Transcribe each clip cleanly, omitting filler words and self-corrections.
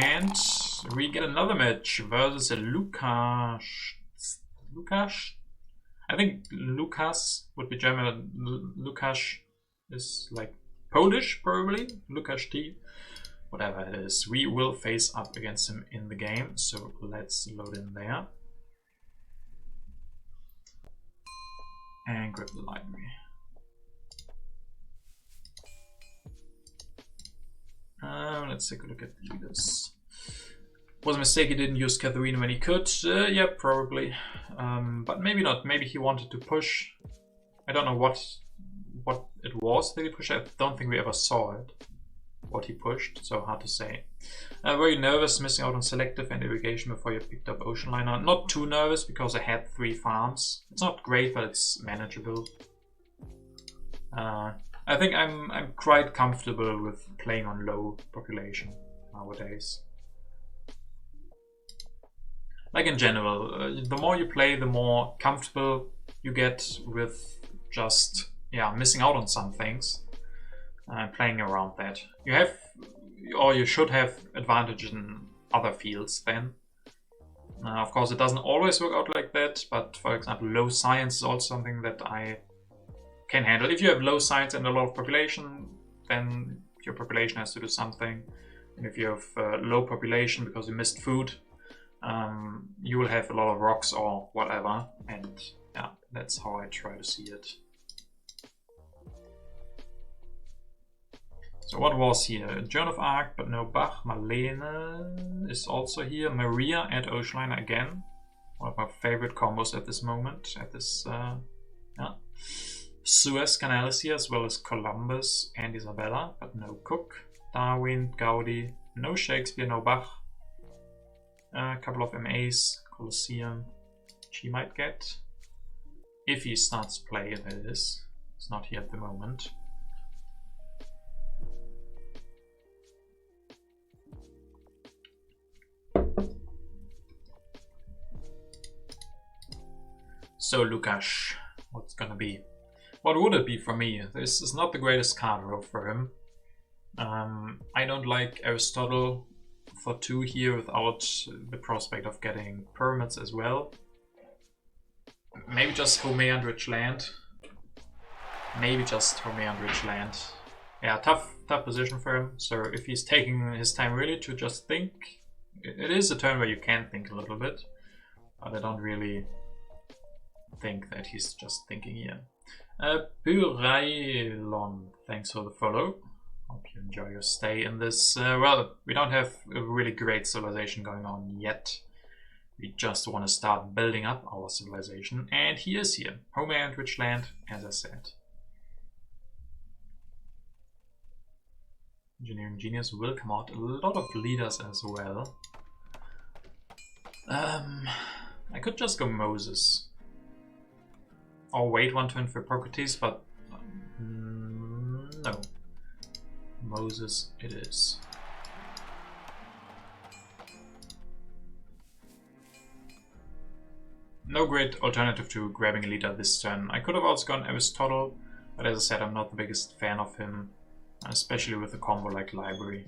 And we get another match versus a lukaszt. Lukaszt? I think lukaszt would be German. Lukaszt is like Polish, probably. Lukaszt. Whatever it is. We will face up against him in the game. So let's load in there. And grab the library. Let's take a look at the leaders. Was a mistake he didn't use Catherine when he could. Yeah, probably. But maybe not. Maybe he wanted to push. I don't know what it was that he pushed. I don't think we ever saw it. What he pushed, so hard to say. Were you nervous missing out on selective and irrigation before you picked up Ocean Liner? Not too nervous because I had 3 farms. It's not great, but it's manageable. I think I'm quite comfortable with playing on low population nowadays. Like in general, the more you play, the more comfortable you get with just missing out on some things. Playing around that. You have, or you should have, advantage in other fields then. Of course, it doesn't always work out like that, but for example, low science is also something that I can handle. If you have low science and a lot of population, then your population has to do something. And if you have low population because you missed food, you will have a lot of rocks or whatever. And yeah, that's how I try to see it. So what was here? Joan of Arc, but no Bach. Marlene is also here. Maria and Oceanliner again. One of my favorite combos at this moment. At this, Suez Canal is here, as well as Columbus and Isabella, but no Cook. Darwin, Gaudi, no Shakespeare, no Bach. A couple of MAs, Colosseum. She might get. If he starts to play, that is. It's not here at the moment. So Lukaszt, what's gonna be? What would it be for me? This is not the greatest card row for him. I don't like Aristotle for 2 here without the prospect of getting pyramids as well. Maybe just Homeland Rich Land. Maybe just Homeland Rich Land. Yeah, tough position for him. So if he's taking his time really to just think, it is a turn where you can think a little bit, but I don't really think that he's just thinking here. Pyrailon, thanks for the follow. Hope you enjoy your stay in this. Well, we don't have a really great civilization going on yet. We just want to start building up our civilization, and he is here. Homeland, Rich Land, as I said. Engineering Genius will come out. A lot of leaders as well. I could just go Moses. Or wait 1 turn for Hippocrates, but no. Moses it is. No great alternative to grabbing a leader this turn. I could have also gone Aristotle, but as I said, I'm not the biggest fan of him, especially with a combo like Library.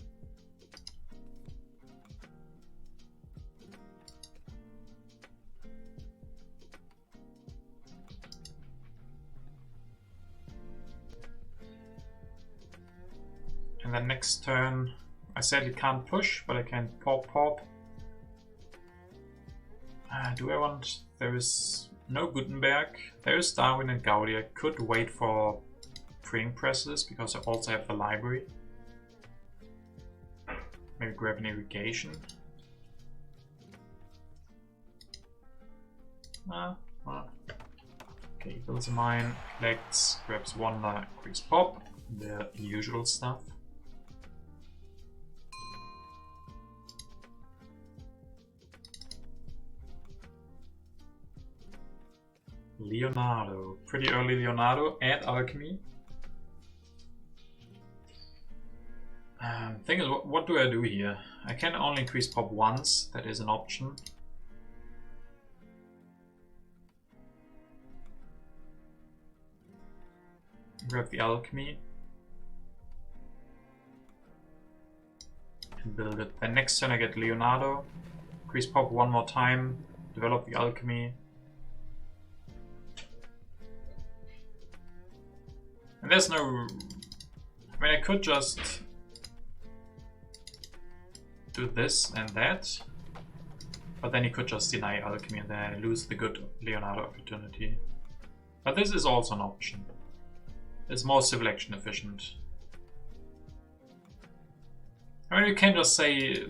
And then next turn, I sadly can't push, but I can pop. Do I want... There is no Gutenberg. There is Darwin and Gaudi. I could wait for printing presses because I also have the library. Maybe grab an irrigation. Okay, builds a mine, collects, grabs Wonder, quick pop, the usual stuff. Leonardo, pretty early Leonardo and Alchemy. Thing is, what do I do here? I can only increase pop once, that is an option. Grab the Alchemy. and build it. Then next turn I get Leonardo, increase pop one more time, develop the alchemy. And there's no... I mean, I could just do this and that, but then he could just deny alchemy and then I lose the good Leonardo opportunity. But this is also an option. It's more civil action efficient. I mean, you can just say,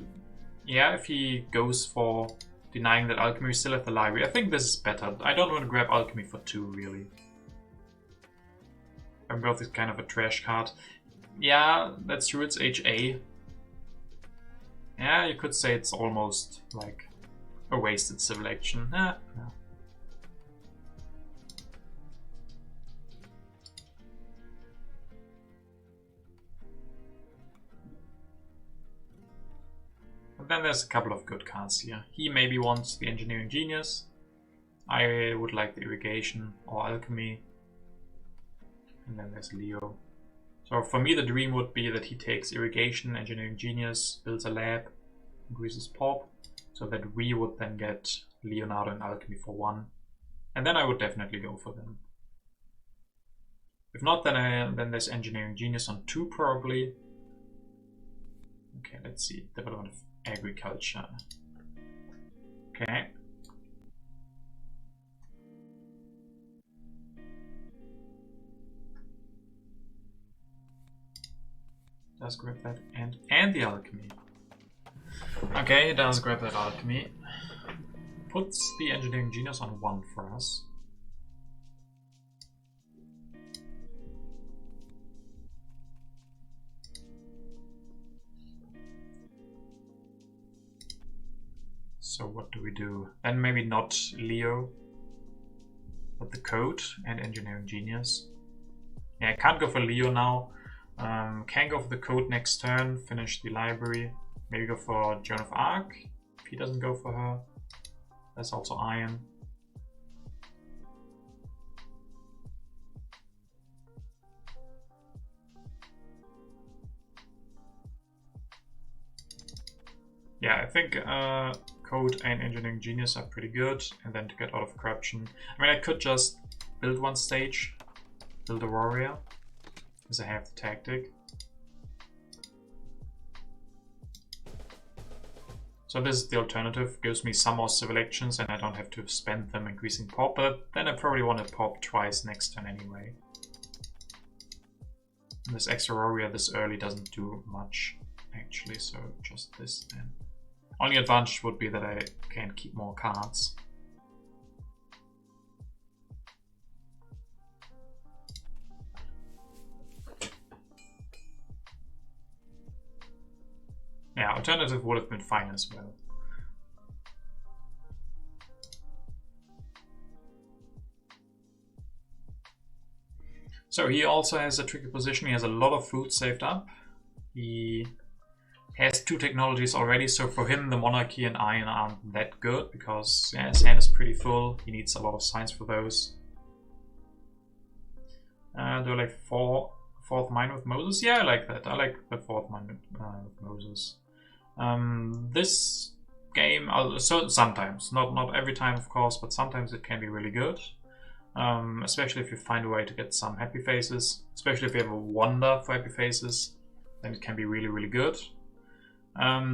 yeah, if he goes for denying that alchemy, we still have the library. I think this is better. I don't want to grab alchemy for 2, really. Growth is kind of a trash card. Yeah, that's true, it's HA. Yeah, you could say it's almost like a wasted civil action. Yeah. But then there's a couple of good cards here. He maybe wants the Engineering Genius. I would like the Irrigation or Alchemy. And then there's Leo. So for me the dream would be that he takes Irrigation, Engineering Genius, builds a lab, increases pop, so that we would then get Leonardo and Alchemy for 1. And then I would definitely go for them. If not, then there's Engineering Genius on 2 probably. Okay, let's see. Development of Agriculture. Okay. Does grab that and the alchemy. Okay, he does grab that alchemy. Puts the Engineering Genius on 1 for us. So what do we do? Then maybe not Leo, but the Code and Engineering Genius. Yeah, I can't go for Leo now. Can go for the Code next turn, finish the library. Maybe go for Joan of Arc, if he doesn't go for her. That's also Iron. Yeah, I think Code and Engineering Genius are pretty good, and then to get out of Corruption. I mean, I could just build 1 stage, build a Warrior, because I have the tactic. So this is the alternative, gives me some more civil actions and I don't have to spend them increasing pop, but then I probably want to pop twice next turn anyway. And this extra warrior this early doesn't do much actually, so just this then. Only advantage would be that I can keep more cards. Yeah, alternative would have been fine as well. So he also has a tricky position. He has a lot of food saved up. He has 2 technologies already, so for him the Monarchy and Iron aren't that good because yeah, his hand is pretty full. He needs a lot of science for those. Do I like 4th mine with Moses? Yeah, I like that. I like the 4th mine with Moses. This game, so sometimes, not every time of course, but sometimes it can be really good. Especially if you find a way to get some happy faces. Especially if you have a wonder for happy faces, then it can be really, really good.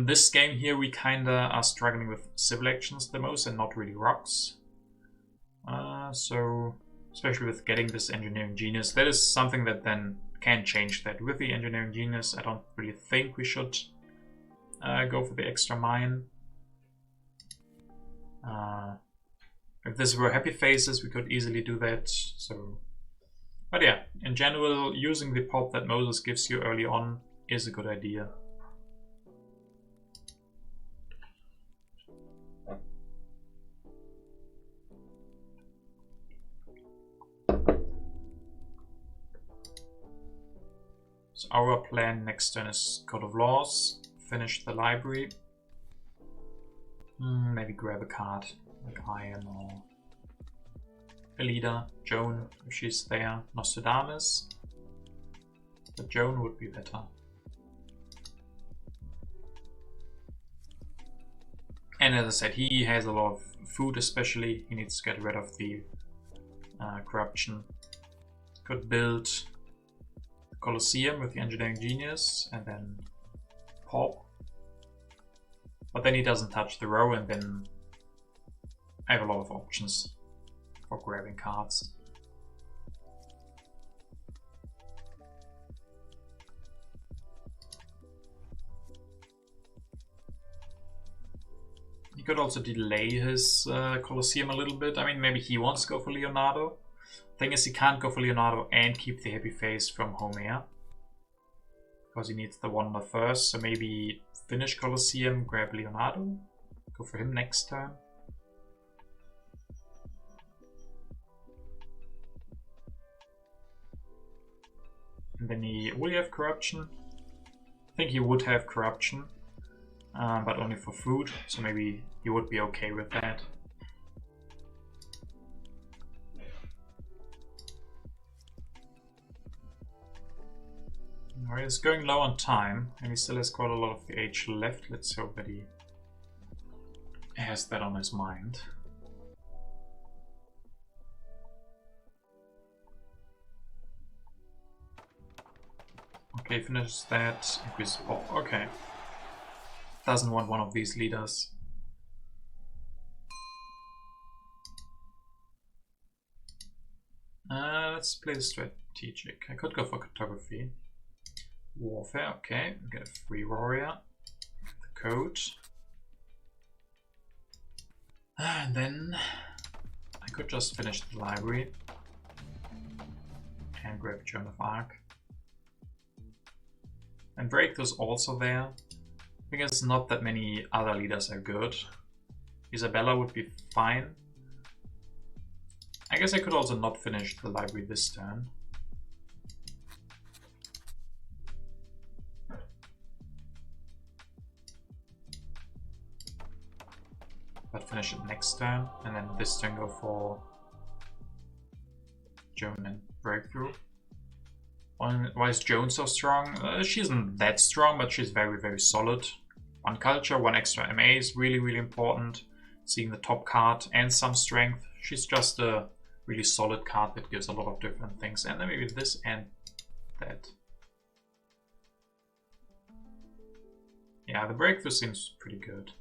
This game here we kinda are struggling with civil actions the most and not really rocks. So, especially with getting this Engineering Genius, that is something that then can change that. With the Engineering Genius, I don't really think we should go for the extra mine. If this were happy faces, we could easily do that. So, but yeah, in general, using the pop that Moses gives you early on is a good idea. So our plan next turn is Code of Laws, finish the library, maybe grab a card like Iron or a leader, Joan if she's there, Nostradamus, but Joan would be better. And as I said, he has a lot of food, especially. He needs to get rid of the corruption. Could build the Colosseum with the engineering genius and then pop. But then he doesn't touch the row, and then I have a lot of options for grabbing cards. He could also delay his Colosseum a little bit. I mean, maybe he wants to go for Leonardo. Thing is, he can't go for Leonardo and keep the happy face from Homer, because he needs the wonder first. So maybe finish Colosseum, grab Leonardo, go for him next turn. And then will he have corruption? I think he would have corruption, but only for food, so maybe he would be okay with that. Alright, he's going low on time, and he still has quite a lot of the age left. Let's hope that he has that on his mind. Okay, finishes that. Increases pop. Okay. Doesn't want one of these leaders. Let's play the strategic. I could go for cartography. Warfare, okay. Get a free warrior. The code. And then I could just finish the library. And grab Joan of Arc. And Breakthrough's also there. I think it's not that many other leaders are good. Isabella would be fine. I guess I could also not finish the library this turn. But finish it next turn, and then this turn go for Joan and Breakthrough. Why is Joan so strong? She isn't that strong, but she's very, very solid. One culture, one extra MA is really, really important. Seeing the top card and some strength. She's just a really solid card that gives a lot of different things. And then maybe this and that. Yeah, the Breakthrough seems pretty good.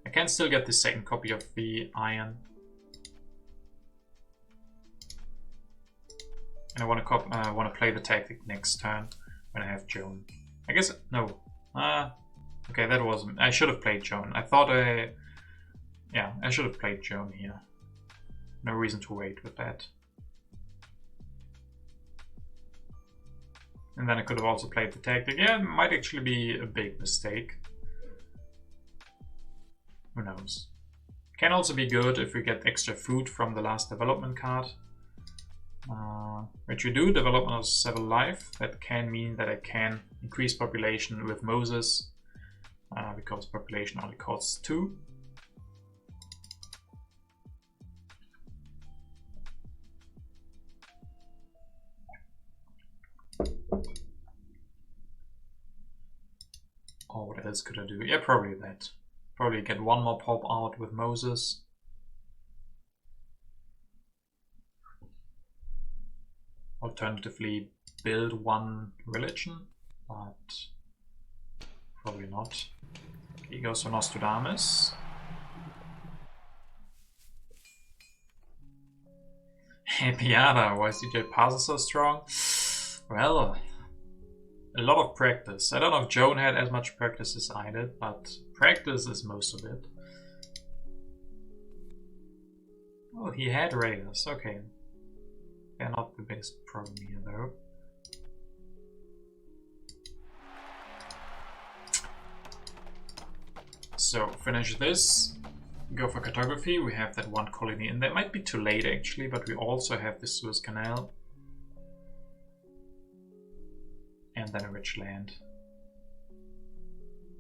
I can still get the second copy of the Iron. And I want to play the tactic next turn when I have Joan. I guess no. Okay, that wasn't. I should have played Joan. I thought yeah, I should have played Joan here. No reason to wait with that. And then I could have also played the tactic. Yeah, it might actually be a big mistake. Who knows? Can also be good if we get extra food from the last development card. Which we do, development of 7 life. That can mean that I can increase population with Moses, because population only costs 2. Oh, what else could I do? Yeah, probably that. Probably get one more pop out with Moses. Alternatively, build one religion, but probably not. Okay, he goes for Nostradamus. Piada, why is TTAPusle so strong? Well, a lot of practice. I don't know if Joan had as much practice as I did, but practice is most of it. Oh, he had Raiders, okay. They're not the biggest problem here though. So finish this, go for cartography. We have that one colony, and that might be too late actually, but we also have the Suez Canal. And then a rich land.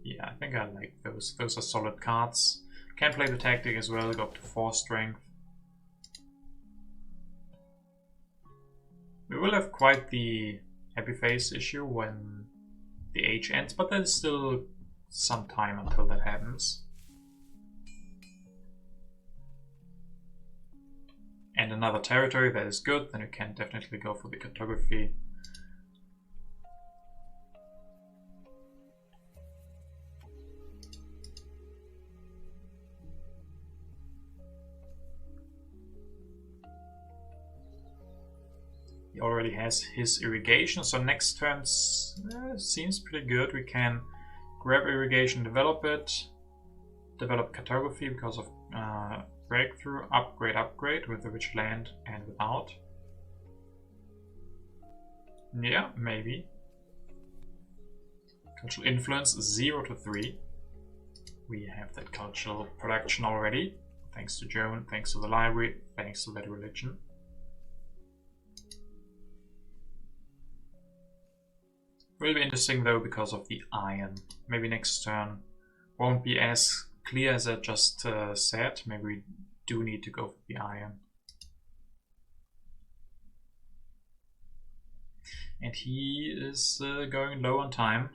Yeah, I think I like those. Those are solid cards. Can play the tactic as well, go up to 4 strength. We will have quite the happy face issue when the age ends, but there's still some time until that happens. and another territory, that is good. Then you can definitely go for the cartography. He already has his irrigation, so next turn seems pretty good. We can grab irrigation, develop it, develop cartography because of breakthrough, upgrade with the rich land and without. Yeah, maybe. Cultural influence 0 to 3. We have that cultural production already, thanks to Joan, thanks to the library, thanks to that religion. Will be interesting though because of the iron. Maybe next turn won't be as clear as I just said. Maybe we do need to go for the iron. And he is going low on time.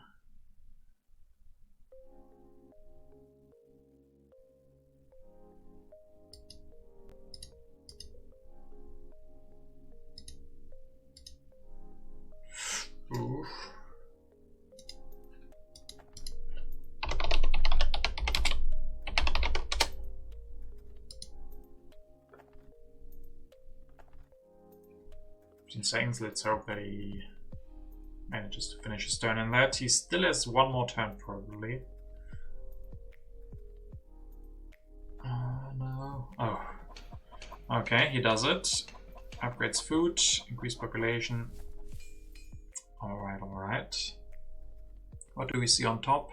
Oof. Seconds. Let's hope that he manages to finish his turn in that. He still has one more turn probably. Oh no. Oh. Okay, he does it. Upgrades food, increase population. Alright. What do we see on top?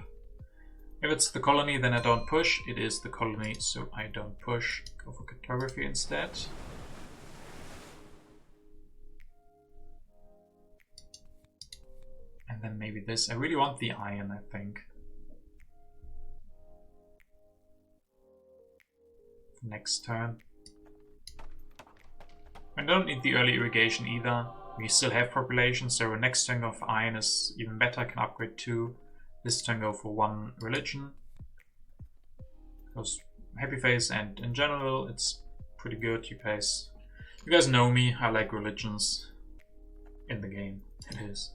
If it's the colony, then I don't push. It is the colony, so I don't push. Go for cartography instead. And then maybe this. I really want the iron, I think. Next turn. I don't need the early irrigation either. We still have population, so next turn of iron is even better. I can upgrade 2. This turn go for 1 religion. Because happy face, and in general it's pretty good. You guys know me. I like religions in the game. It is.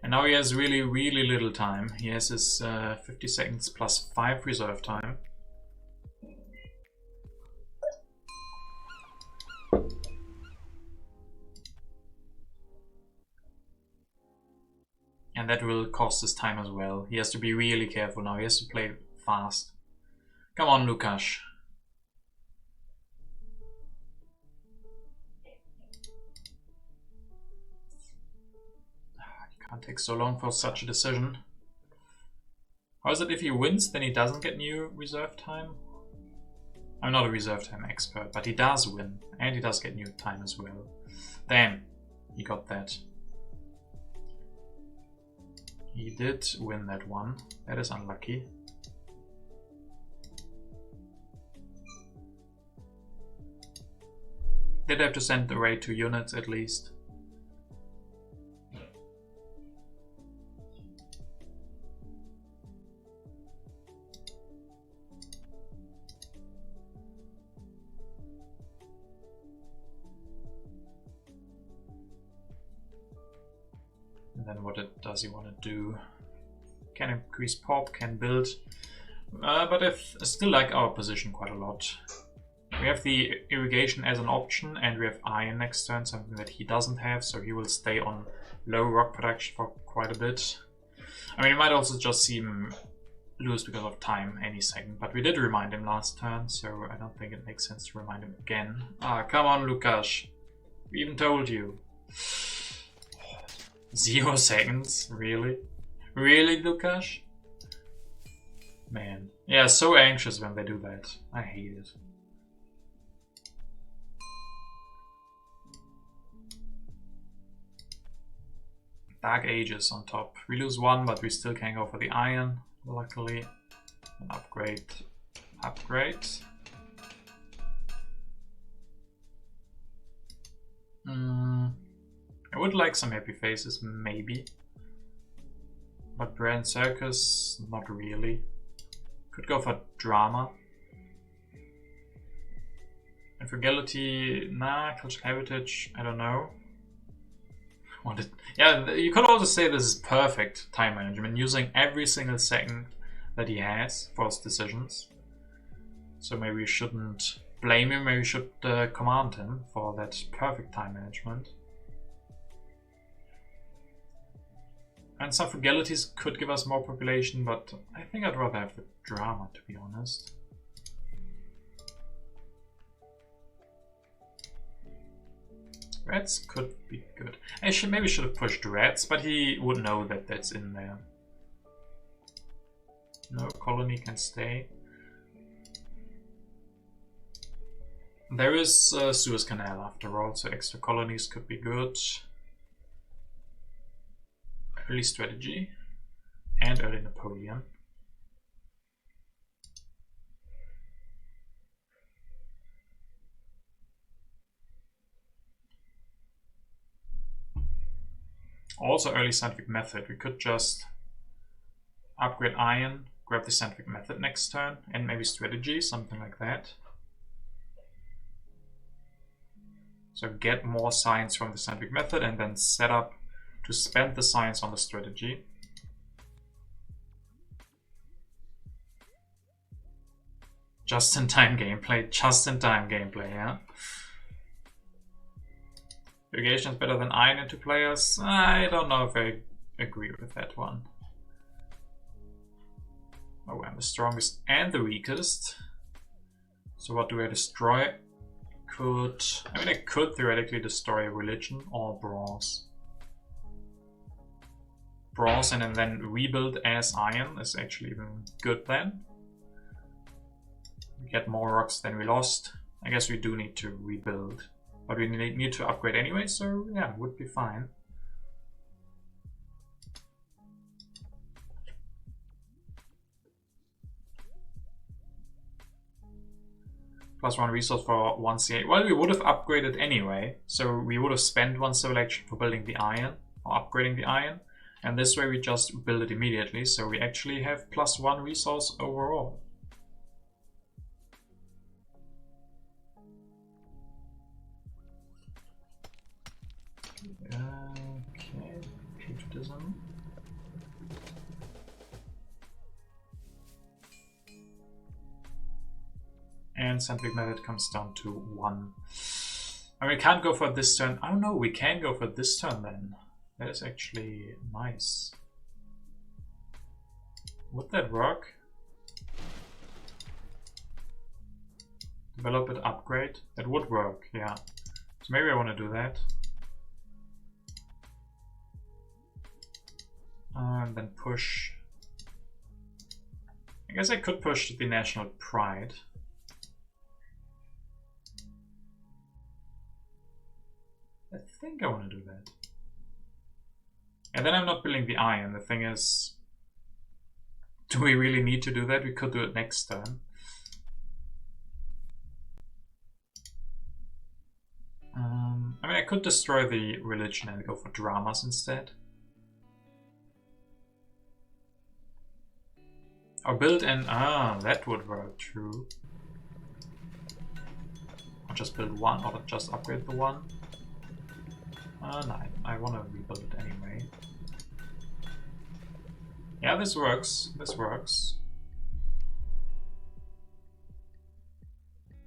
And now he has really little time. He has his 50 seconds plus 5 reserve time. And that will cost his time as well. He has to be really careful now. He has to play fast. Come on, Lukaszt. Can't take so long for such a decision. How is it if he wins, then he doesn't get new reserve time? I'm not a reserve time expert, but he does win. And he does get new time as well. Damn, he got that. He did win that one. That is unlucky. Did have to send away 2 units at least. Then what does he want to do? Can increase pop, can build. But I still like our position quite a lot. We have the irrigation as an option, and we have iron next turn, something that he doesn't have, so he will stay on low rock production for quite a bit. I mean, you might also just see him lose because of time any second, but we did remind him last turn, so I don't think it makes sense to remind him again. Ah, come on, Lukaszt. We even told you. 0 seconds? Really? Really, Lukaszt? Man. Yeah, so anxious when they do that. I hate it. Dark Ages on top. We lose 1, but we still can go for the iron, luckily. An upgrade. Upgrade. I would like some happy faces, maybe. But Grand Circus, not really. Could go for drama. And frugality, nah, cultural heritage, I don't know. Yeah, you could also say this is perfect time management, using every single second that he has for his decisions. So maybe we shouldn't blame him, maybe we should command him for that perfect time management. And some frugalities could give us more population, but I think I'd rather have the drama, to be honest. Reds could be good. I maybe should have pushed Reds, but he would know that that's in there. No, colony can stay. There is Suez Canal after all, so extra colonies could be good. Early strategy and early Napoleon. Also early scientific method. We could just upgrade iron, grab the scientific method next turn, and maybe strategy, something like that. So get more science from the scientific method and then set up to spend the science on the strategy. Just-in-time gameplay, just-in-time gameplay, yeah. Irrigation is better than iron in 2 players. I don't know if I agree with that one. Oh, I'm the strongest and the weakest. So what do I destroy? I could theoretically destroy religion or bronze. Bronze and then rebuild as iron is actually even good then. We get more rocks than we lost. I guess we do need to rebuild. But we need to upgrade anyway, so yeah, would be fine. +1 resource for 1 C8. Well, we would have upgraded anyway, so we would have spent 1 civil action for building the iron, or upgrading the iron. And this way we just build it immediately, so we actually have +1 resource overall. Okay, patriotism. And scientific method comes down to 1. I mean, we can't go for this turn. Oh no, we can go for this turn then. That is actually nice. Would that work? Develop it, upgrade. That would work, yeah. So maybe I want to do that. And then push. I guess I could push the national pride. I think I want to do that. And then I'm not building the iron. The thing is, do we really need to do that? We could do it next turn. I mean, I could destroy the religion and go for dramas instead. Or build an... that would work, true. Or just build 1, or just upgrade the 1. No, I want to rebuild it anyway. Yeah, this works. This works.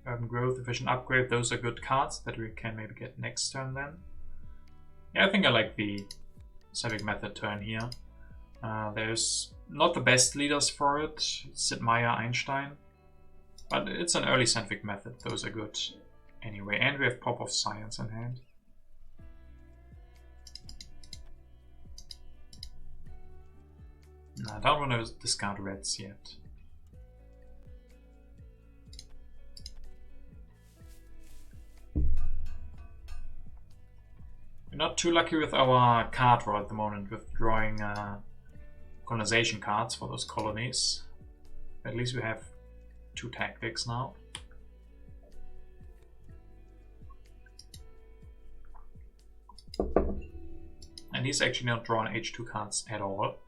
Urban growth, efficient upgrade, those are good cards that we can maybe get next turn then. Yeah, I think I like the civic method turn here. There's not the best leaders for it, Sid Meier, Einstein, but it's an early scientific method, those are good anyway. And we have Pop of Science in hand. No, I don't want to discount reds yet. We're not too lucky with our card draw at the moment, with drawing colonization cards for those colonies. At least we have 2 tactics now. And he's actually not drawn H2 cards at all.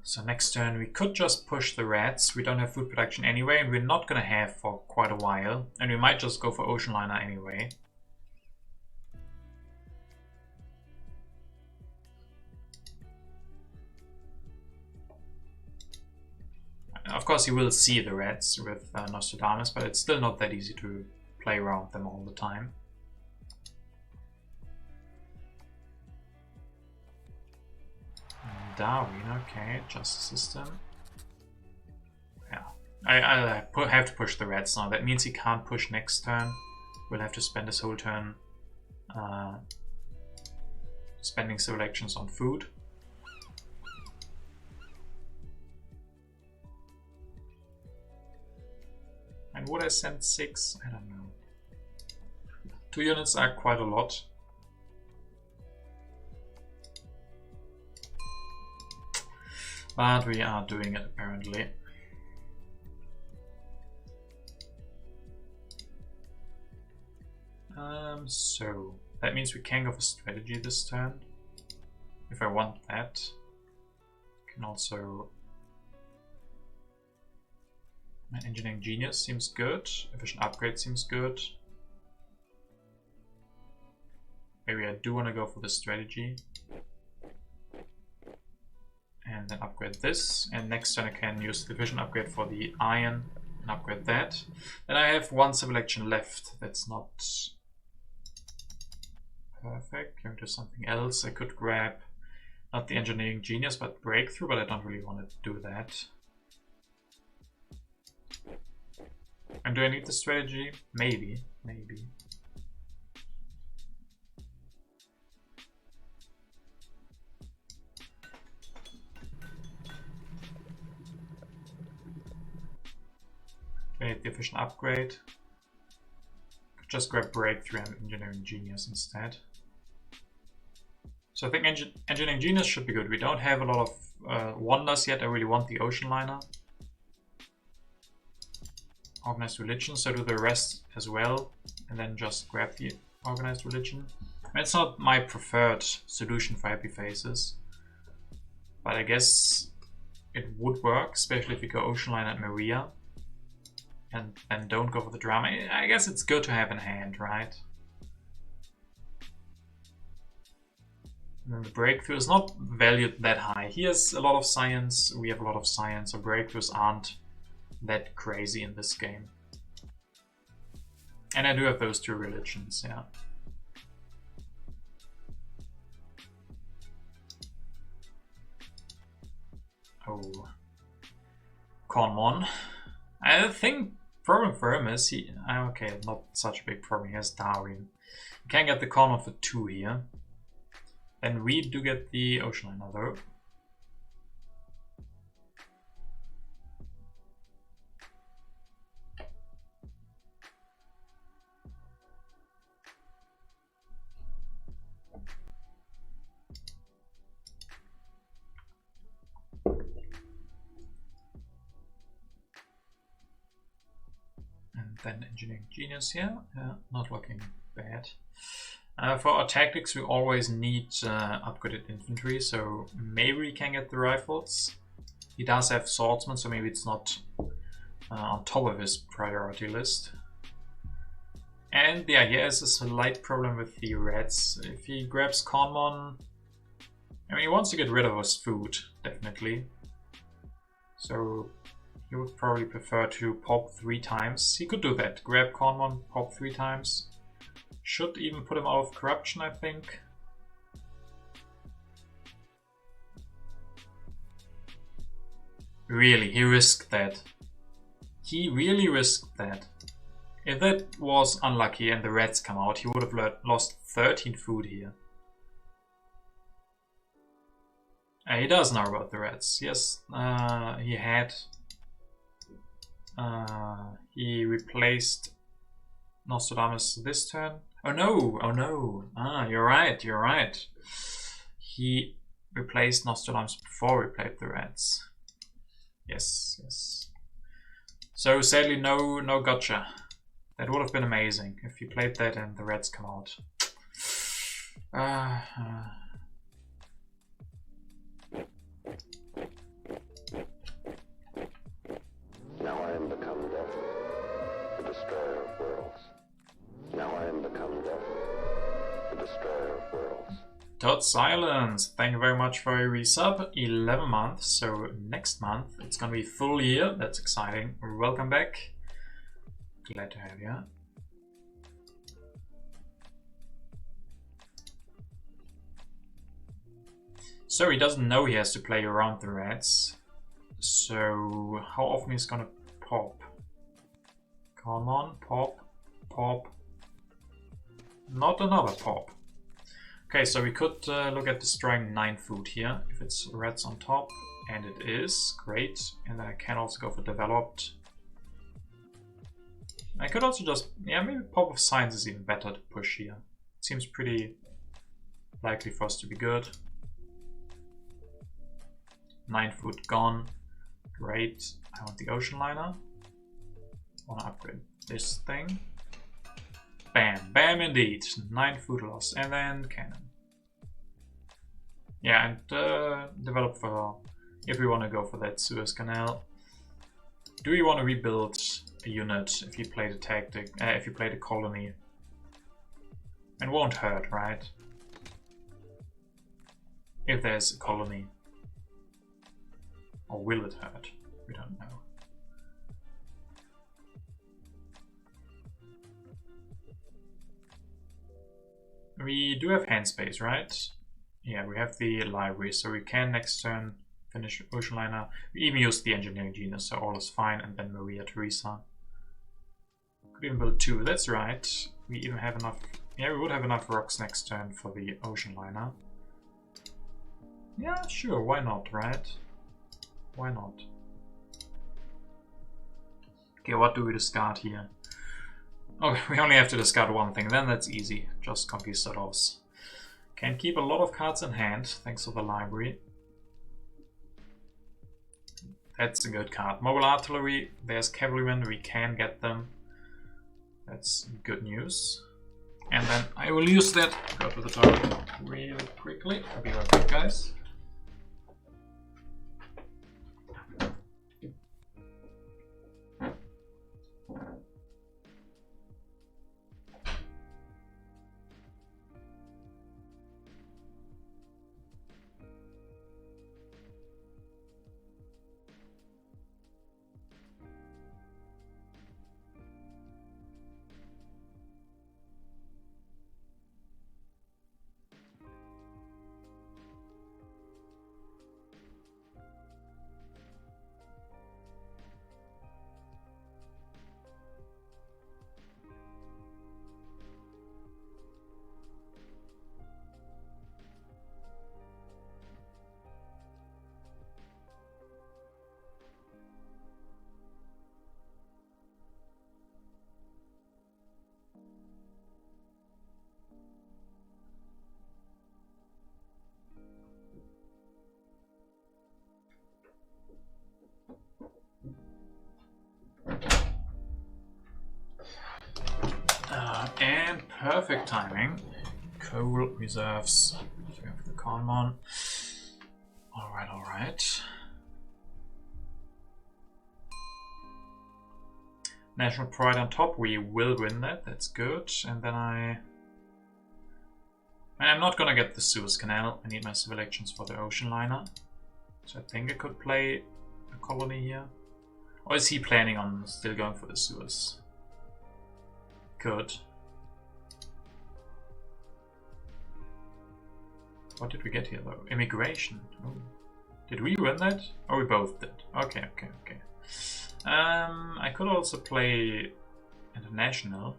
So next turn we could just push the rats. We don't have food production anyway, and we're not gonna have for quite a while. And we might just go for Ocean Liner anyway. Of course he will see the rats with Nostradamus, but it's still not that easy to play around them all the time. Darwin, okay, justice system. Yeah, I have to push the rats now. That means he can't push next turn. We'll have to spend his whole turn spending civil actions on food. And would I send 6? I don't know. 2 units are quite a lot. But we are doing it apparently. So that means we can go for strategy this turn. If I want that. Can also... Engineering Genius seems good. Efficient Upgrade seems good. Maybe I do want to go for the strategy. And then upgrade this. And next turn I can use the Efficient Upgrade for the iron and upgrade that. Then I have 1 civil action left. That's not perfect. Can we do something else? I could grab not the Engineering Genius but Breakthrough, but I don't really want to do that. And do I need the strategy? Maybe, maybe. Okay, the efficient upgrade. Could just grab Breakthrough and Engineering Genius instead. So I think Engineering Genius should be good. We don't have a lot of wonders yet. I really want the Ocean Liner. Organized Religion, so do the rest as well, and then just grab the Organized Religion. I mean, it's not my preferred solution for Happy Faces, but I guess it would work, especially if you go Ocean Line and Maria, and then don't go for the drama. I guess it's good to have in hand, right? And then the Breakthrough is not valued that high. He has a lot of science, we have a lot of science, so Breakthroughs aren't that crazy in this game. And I do have those 2 religions, yeah. Oh. Conmon. I think problem for him is he... okay, not such a big problem. He has Darwin. You can get the Conmon for 2 here. Then we do get the Ocean Liner though. Then Engineering Genius here, yeah, not looking bad. For our tactics we always need upgraded infantry, so maybe we can get the rifles. He does have swordsmen, so maybe it's not on top of his priority list. And yeah, he has a slight problem with the rats. If he grabs Conmon, I mean he wants to get rid of his food, definitely. So he would probably prefer to pop 3 times. He could do that. Grab Conmon, pop 3 times. Should even put him out of corruption, I think. Really, he risked that. He really risked that. If that was unlucky and the rats come out, he would have lost 13 food here. He does know about the rats. Yes, he had... he replaced Nostradamus this turn. Oh no, oh no. Ah, you're right, you're right. He replaced Nostradamus before we played the rats. Yes, yes. So sadly no gotcha. That would have been amazing if he played that and the rats come out. Now I am become death, the destroyer of worlds. Now I am become death, the destroyer of worlds. Todd Silence, thank you very much for your resub. 11 months, so next month it's gonna be full year. That's exciting. Welcome back. Glad to have you. So he doesn't know he has to play around the reds. So how often he's gonna pop? Come on, pop, pop. Not another pop. Okay, so we could look at destroying 9 food here if it's reds on top, and it is great. And then I can also go for developed. I could also just, yeah, maybe pop of science is even better to push here. Seems pretty likely for us to be good. 9 food gone. Great. I want the ocean liner. I want to upgrade this thing. Bam. Bam indeed. 9 food loss. And then cannon. Yeah, and develop for, if we want to go for that Suez Canal. Do we want to rebuild a unit if you play the tactic, if you play the colony? It won't hurt, right? If there's a colony. Or will it hurt? We don't know. We do have hand space, right? Yeah, we have the library, so we can next turn finish Ocean Liner. We even use the Engineering Genius, so all is fine, and then Maria Theresa. Could even build 2, that's right. We even have enough, yeah, we would have enough rocks next turn for the Ocean Liner. Yeah, sure, why not, right? Why not? Okay, what do we discard here? Oh, we only have to discard one thing, then that's easy. Just Conquistadors. Can keep a lot of cards in hand, thanks to the library. That's a good card. Mobile Artillery, there's Cavalrymen, we can get them. That's good news. And then I will use that, go to the target really quickly. I'll be right back, guys. And perfect timing. Coal reserves. We have the Conmon. Alright, alright. National Pride on top. We will win that. That's good. And then I'm not gonna get the Suez Canal. I need my civil actions for the Ocean Liner. So I think I could play a colony here. Or is he planning on still going for the Suez? Good. What did we get here though? Immigration. Oh. Did we win that? Oh, we both did. Okay, okay, okay. I could also play international.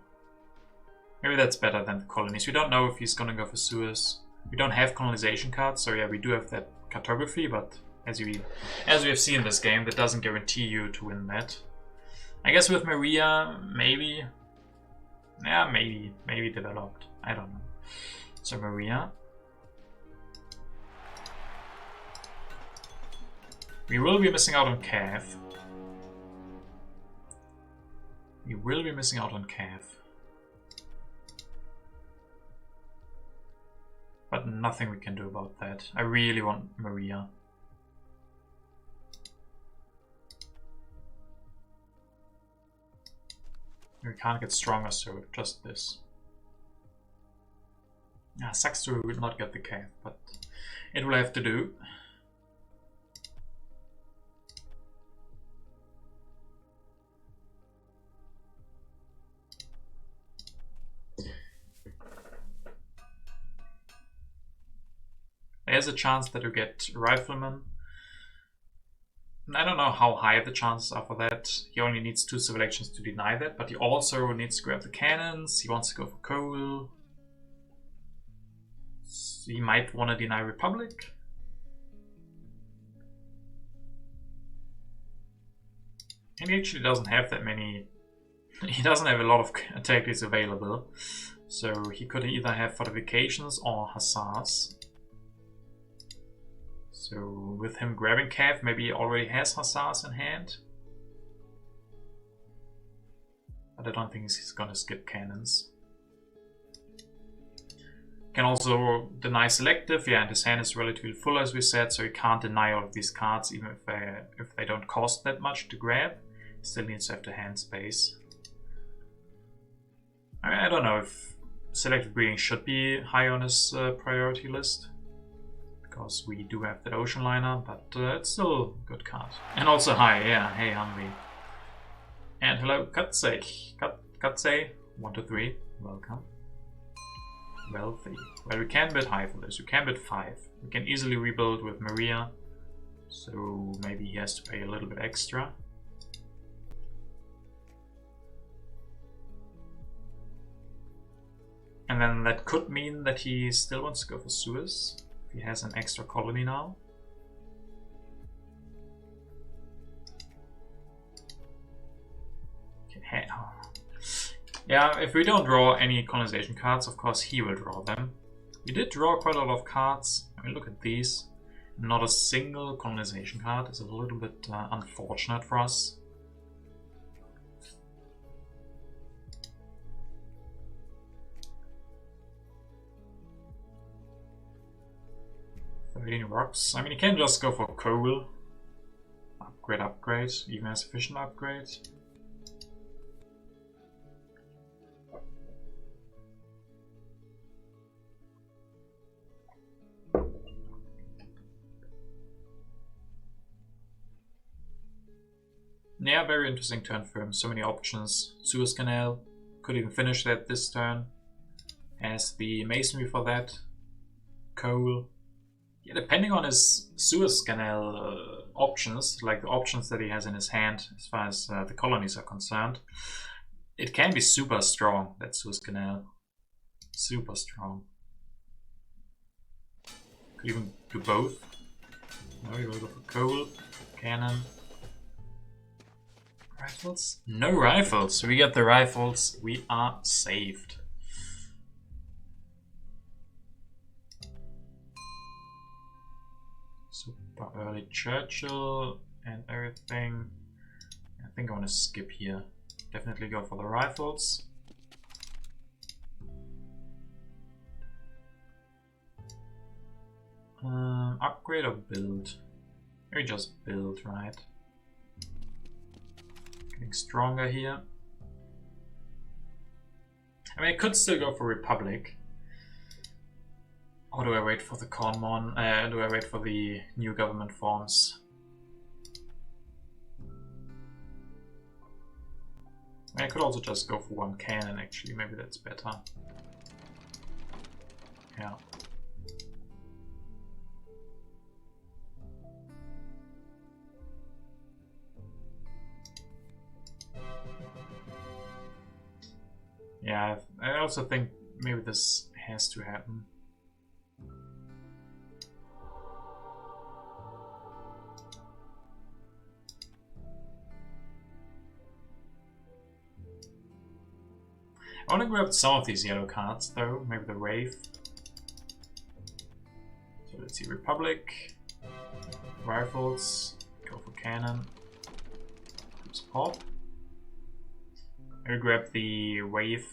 Maybe that's better than the colonies. We don't know if he's gonna go for Suez. We don't have colonization cards, so yeah, we do have that cartography, but as we have seen in this game, that doesn't guarantee you to win that. I guess with Maria, maybe. Yeah, maybe developed. I don't know. So Maria. We will be missing out on Cav. We will be missing out on Cav. But nothing we can do about that. I really want Maria. We can't get stronger, so just this. Yeah, sucks to not get the cave, but it will have to do. There's a chance that you get Rifleman. I don't know how high the chances are for that. He only needs 2 civil actions to deny that, but he also needs to grab the cannons. He wants to go for coal. So he might want to deny Republic. And he actually doesn't have that many. He doesn't have a lot of tactics available. So he could either have fortifications or hussars. So with him grabbing Cav, maybe he already has hussars in hand. But I don't think he's gonna skip cannons. Can also deny selective, yeah, and his hand is relatively full as we said, so he can't deny all of these cards even if they don't cost that much to grab. He still needs to have the hand space. I don't know if selective breeding should be high on his priority list. Because we do have that ocean liner, but it's still a good card. And also high, yeah, hey Humvee. And hello Katsei. Katsei, 1 to 3, welcome. Wealthy. Well, we can bid high for this, we can bid 5. We can easily rebuild with Maria, so maybe he has to pay a little bit extra. And then that could mean that he still wants to go for Suez. He has an extra colony now. Okay. Yeah, if we don't draw any colonization cards, of course he will draw them. We did draw quite a lot of cards. I mean, look at these. Not a single colonization card. It's a little bit unfortunate for us. Rocks. I mean, you can just go for coal. Upgrade, even as efficient upgrade. Yeah, very interesting turn for him. So many options. Suez Canal. Could even finish that this turn. Has the masonry for that. Coal. Yeah, depending on his Suez Canal options, like the options that he has in his hand as far as the colonies are concerned, it can be super strong, that Suez Canal. Super strong. Could even do both. No, you will go for coal, cannon. Rifles? No rifles! We get the rifles, we are saved. Super early Churchill and everything. I think I want to skip here. Definitely go for the rifles. Upgrade or build? Maybe just build, right? Getting stronger here. I mean, I could still go for Republic. Or do I wait for the Conmon? Do I wait for the new government forms? I could also just go for 1 cannon actually, maybe that's better. Yeah. Yeah, I also think maybe this has to happen. I want to grab some of these yellow cards though, maybe the Wraith. So let's see, Republic, Rifles, go for Cannon, oops, Pop. I'll grab the Wave.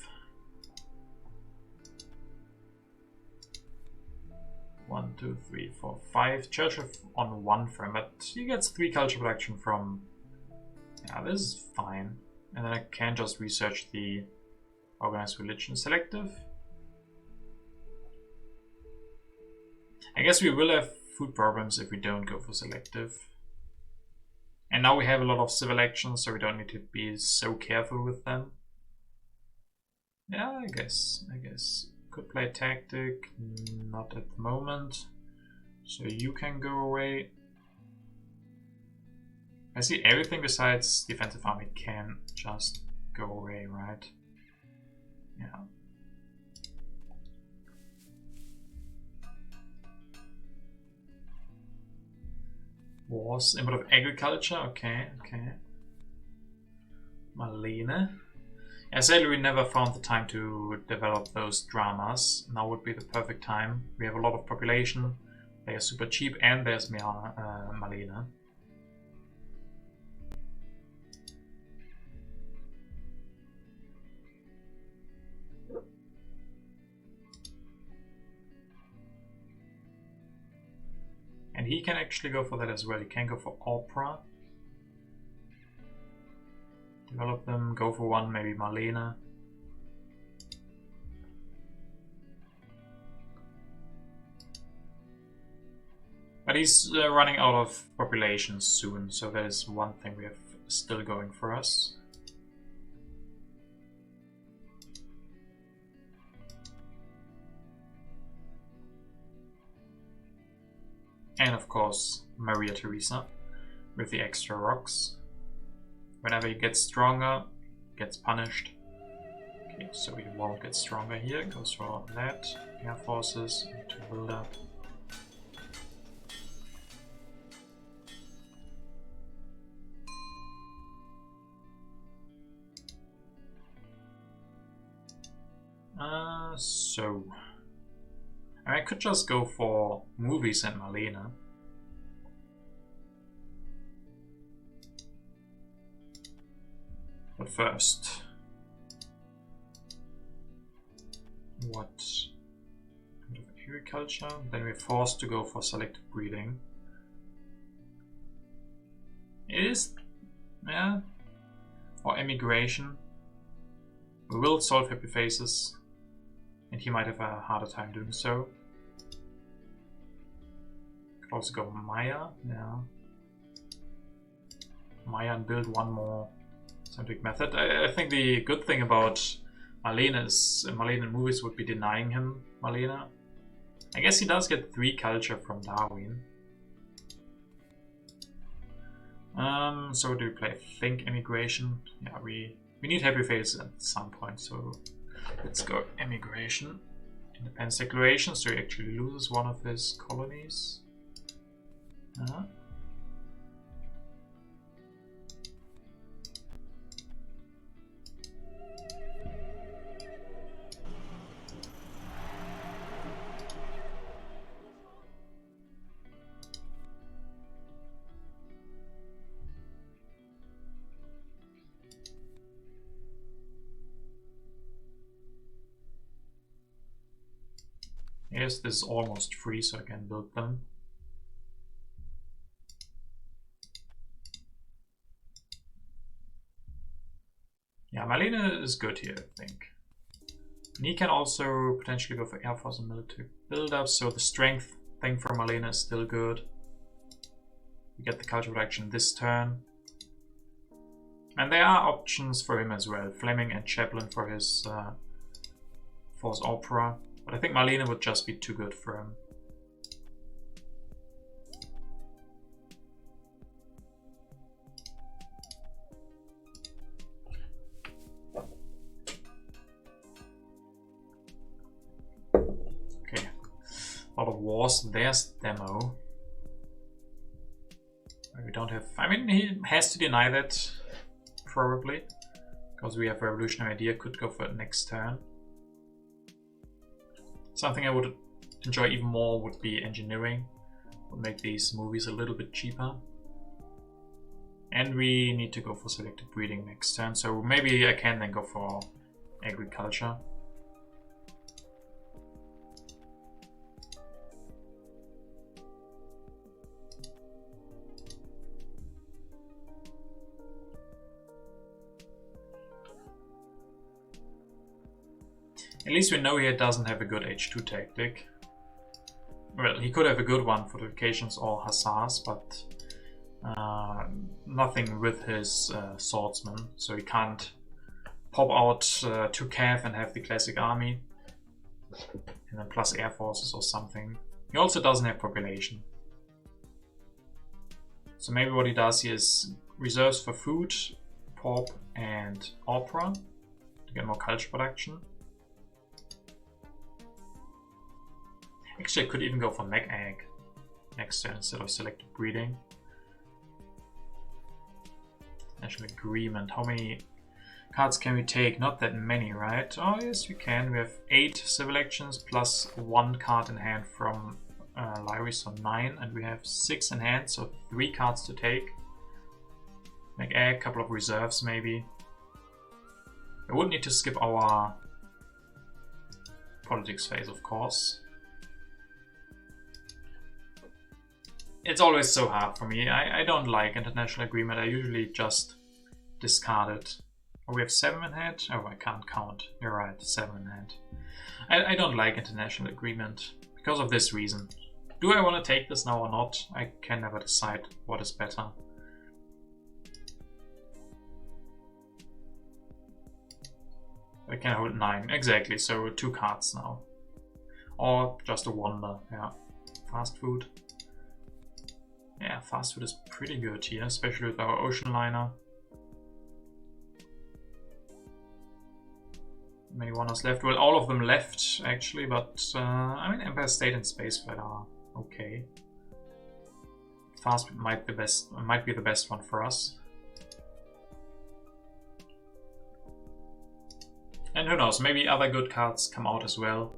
1, 2, 3, 4, 5. Churchill on 1 frame, but he gets 3 culture production from... Yeah, this is fine. And then I can just research the organized religion selective. I guess we will have food problems if we don't go for selective. And now we have a lot of civil actions, so we don't need to be so careful with them. Yeah, I guess. Could play tactic, not at the moment. So you can go away. I see everything besides defensive army can just go away, right? Yeah. Wars, input of agriculture, okay. Marlene. Yeah, sadly we never found the time to develop those dramas. Now would be the perfect time. We have a lot of population, they are super cheap, and there's Marlene. And he can actually go for that as well. He can go for opera. Develop them, go for one, maybe Marlene. But he's running out of population soon, so that is one thing we have still going for us. And of course, Maria Theresa with the extra rocks. Whenever he gets stronger, gets punished. Okay, so he won't get stronger here. Goes for that. Air forces to build up. So I could just go for movies and Marlene. But first, what kind of agriculture? Then we're forced to go for selective breeding. It is, yeah, or immigration. We will solve happy faces, and he might have a harder time doing so. Could also go Maya, yeah. Maya and build one more scientific method. I think the good thing about Marlene is Marlene in movies would be denying him Marlene. I guess he does get 3 culture from Darwin. So do we play think immigration? Yeah, we need happy faces at some point, so let's go immigration. Independence declaration, so he actually loses one of his colonies. Yes, this is almost free, so I can build them. Yeah, Marlene is good here, I think. And he can also potentially go for Air Force and military build-up, so the strength thing for Marlene is still good. We get the culture production this turn. And there are options for him as well. Fleming and Chaplin for his Force Opera. But I think Marlene would just be too good for him. Okay. A lot of wars. There's demo. We don't have... I mean, he has to deny that. Probably. Because we have revolutionary idea. Could go for it next turn. Something I would enjoy even more would be engineering. Would make these movies a little bit cheaper. And we need to go for selective breeding next turn, so maybe I can then go for agriculture. At least we know he doesn't have a good H2 tactic. Well, he could have a good one, fortifications or hussars, but nothing with his swordsman, so he can't pop out 2 cav and have the classic army, and then plus air forces or something. He also doesn't have population. So maybe what he does here is reserves for food, pop and opera to get more culture production. Actually, I could even go for Mech Egg next turn instead of selective breeding. National agreement. How many cards can we take? Not that many, right? Oh yes, we can. We have 8 civil actions plus 1 card in hand from library, so 9, and we have 6 in hand, so 3 cards to take. Make a couple of reserves maybe. I would need to skip our politics phase, of course. It's always so hard for me. I don't like international agreement. I usually just discard it. Oh, we have 7 in hand? Oh, I can't count. You're right, 7 in hand. I don't like international agreement because of this reason. Do I want to take this now or not? I can never decide what is better. I can hold 9, exactly, so 2 cards now. Or just a wonder, yeah. Fast food. Yeah, fast food is pretty good here, especially with our ocean liner. Many wonders left. Well, all of them left actually, but I mean, Empire State and Spaceflight are okay. Fast food might be the best one for us. And who knows, maybe other good cards come out as well.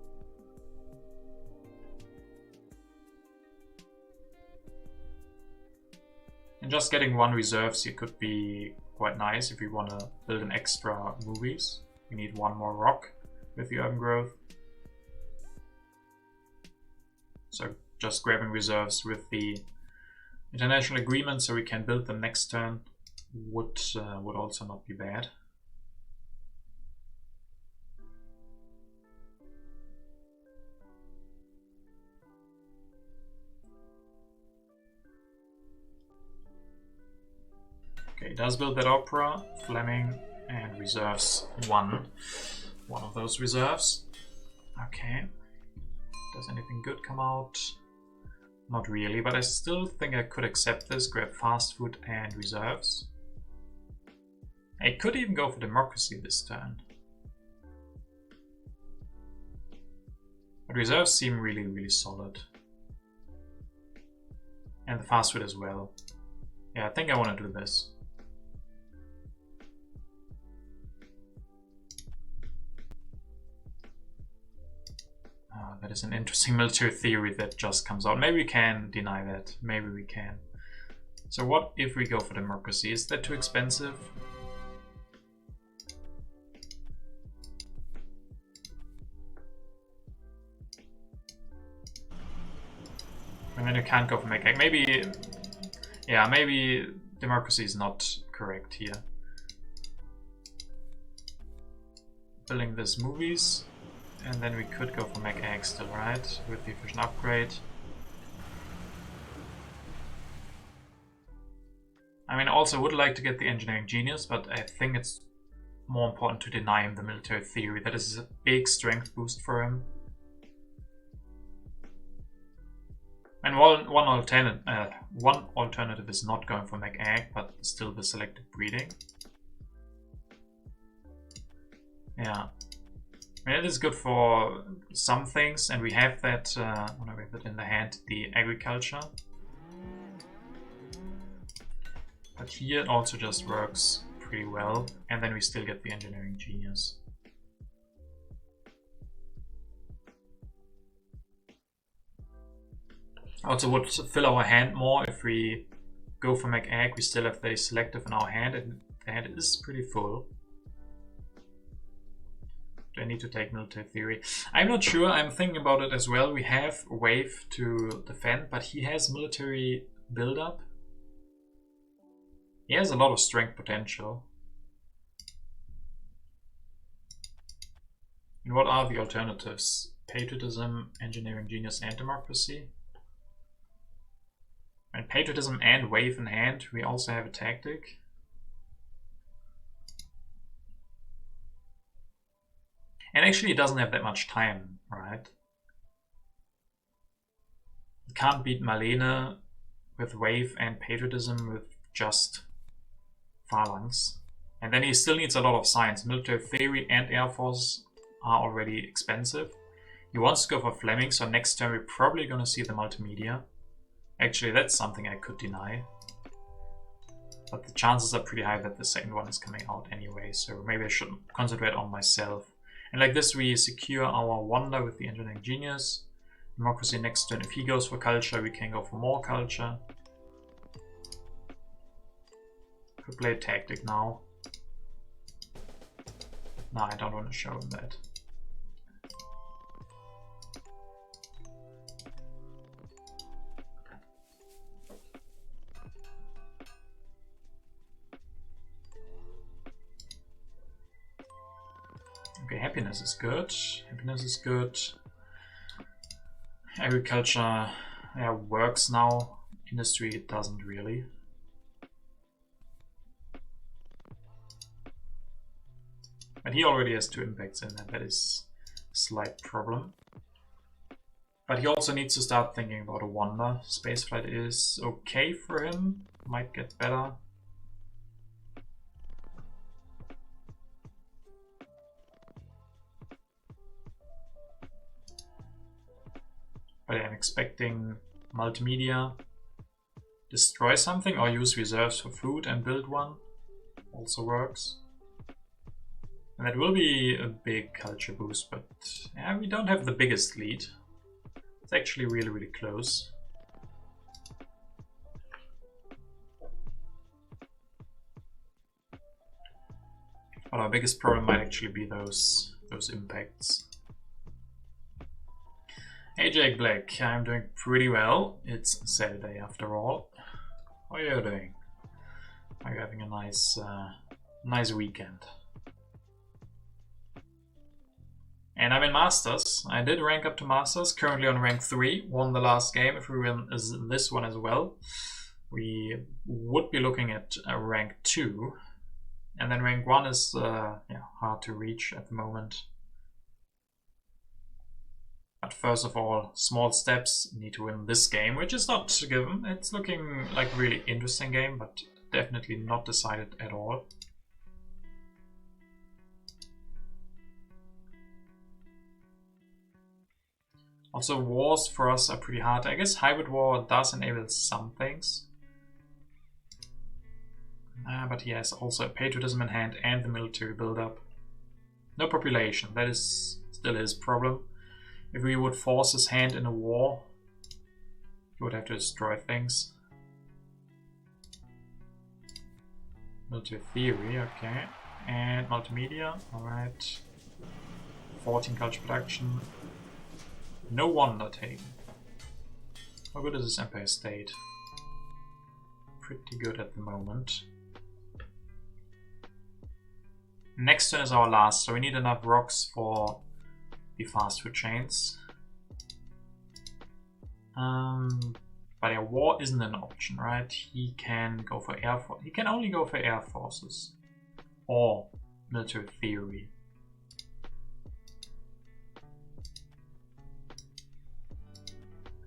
And just getting 1 reserves here could be quite nice if we want to build an extra movies. We need 1 more rock with the urban growth. So just grabbing reserves with the international agreement so we can build them next turn would also not be bad. Okay, he does build that opera, Fleming, and reserves 1 of those reserves. Okay. Does anything good come out? Not really, but I still think I could accept this. Grab fast food and reserves. I could even go for democracy this turn. But reserves seem really, really solid. And the fast food as well. Yeah, I think I want to do this. That is an interesting military theory that just comes out. Maybe we can deny that. Maybe we can. So what if we go for democracy? Is that too expensive? And then you can't go for make egg. Maybe, yeah, maybe democracy is not correct here. Building these movies. And then we could go for Mech Egg still, right? With the efficient upgrade. I mean, I also would like to get the engineering genius, but I think it's more important to deny him the military theory. That is a big strength boost for him. And one alternative is not going for Mech Egg, but still the selective breeding. Yeah. I mean, it is good for some things, and we have that, when I have it in the hand, the agriculture. But here it also just works pretty well, and then we still get the engineering genius. Also would fill our hand more if we go for Mech Egg. We still have the selective in our hand, and the hand is pretty full. Do I need to take military theory? I'm not sure. I'm thinking about it as well. We have Wave to defend, but he has military build-up. He has a lot of strength potential. And what are the alternatives? Patriotism, engineering genius, and democracy. And patriotism and wave in hand. We also have a tactic. And actually, it doesn't have that much time, right? You can't beat Marlene with wave and patriotism with just phalanx. And then he still needs a lot of science. Military theory and air force are already expensive. He wants to go for Fleming, so next turn we're probably going to see the multimedia. Actually, that's something I could deny. But the chances are pretty high that the second one is coming out anyway, so maybe I should concentrate on myself. And like this, we secure our wonder with the engineering genius. Democracy next turn. If he goes for culture, we can go for more culture. Could play tactic now. No, I don't want to show him that. Okay, happiness is good. Happiness is good. Agriculture, yeah, works now. Industry, it doesn't really. But he already has 2 impacts in there. That is a slight problem. But he also needs to start thinking about a wonder. Spaceflight is okay for him. Might get better. But I'm expecting multimedia. Destroy something or use reserves for food and build one. Also works. And that will be a big culture boost, but yeah, we don't have the biggest lead. It's actually really, really close. But our biggest problem might actually be those impacts. Hey Jake Black, I'm doing pretty well. It's Saturday after all. How are you doing? Are you having a nice weekend? And I'm in Masters. I did rank up to Masters, currently on rank 3. Won the last game. If we win this one as well, we would be looking at rank 2. And then rank 1 is hard to reach at the moment. But first of all, small steps. Need to win this game, which is not given. It's looking like a really interesting game, but definitely not decided at all. Also, wars for us are pretty hard. I guess hybrid war does enable some things. But he has also patriotism in hand and the military buildup. No population, that is still his problem. If we would force his hand in a war, he would have to destroy things. Military theory, okay. And multimedia, alright. 14 culture production. No wonder taken. How good is this Empire State? Pretty good at the moment. Next turn is our last, so we need enough rocks for the fast food chains. But yeah, war isn't an option, right? He can go for air force. He can only go for air forces or military theory.